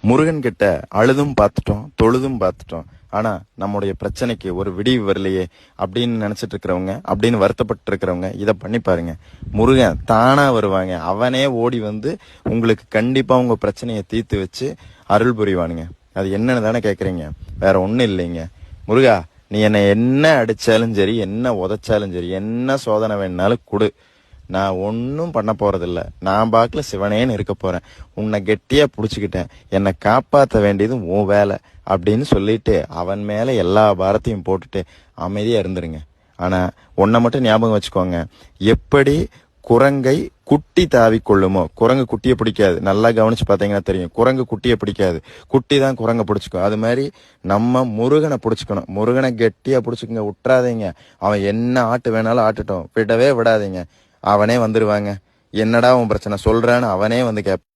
முருகன் கிட்ட அழுதும் பார்த்துட்டோம், தொழுதும் பார்த்துட்டோம். ஆனா நம்முடைய பிரச்சனைக்கு ஒரு விடிவு வரலையே அப்படின்னு நினைச்சிட்டு இருக்கிறவங்க, அப்படின்னு வருத்தப்பட்டு இருக்கிறவங்க இதை பண்ணி பாருங்க. முருகன் தானா வருவாங்க. அவனே ஓடி வந்து உங்களுக்கு கண்டிப்பா உங்க பிரச்சனையை தீர்த்து வச்சு அருள் புரிவானுங்க. அது என்னன்னு தானே கேக்குறீங்க? வேற ஒண்ணும் இல்லைங்க. முருகா, நீ என்னை என்ன அடிச்சாலும் சரி, என்ன உதைச்சாலும் சரி, என்ன சோதனை வேணாலும் கொடு, நான் ஒன்னும் பண்ண போறதில்ல. நான் பாக்குல சிவனேன்னு இருக்க போறேன். உன்னை கெட்டியா புடிச்சுக்கிட்டேன். என்னை காப்பாற்ற வேண்டியது உன் வேலை அப்படின்னு சொல்லிட்டு அவன் மேல எல்லா பாரத்தையும் போட்டுட்டு அமைதியா இருந்துருங்க. ஆனா ஒன்ன மட்டும் ஞாபகம் வச்சுக்கோங்க. எப்படி குரங்கை குட்டி தாவி கொள்ளுமோ, குரங்கு குட்டியை பிடிக்காது. நல்லா கவனிச்சு பாத்தீங்கன்னா தெரியும். குரங்கு குட்டியை பிடிக்காது, குட்டி தான் குரங்க பிடிச்சிக்கும். அது மாதிரி நம்ம முருகனை பிடிச்சிக்கணும். முருகனை கெட்டியா பிடிச்சிக்கங்க, விட்டுறாதீங்க. அவன் என்ன ஆட்டு வேணாலும் ஆட்டுட்டோம், விடவே விடாதீங்க. அவனே வந்துருவாங்க. என்னடா உன் பிரச்சனை சொல்றான்னு அவனே வந்து கேட்பான்.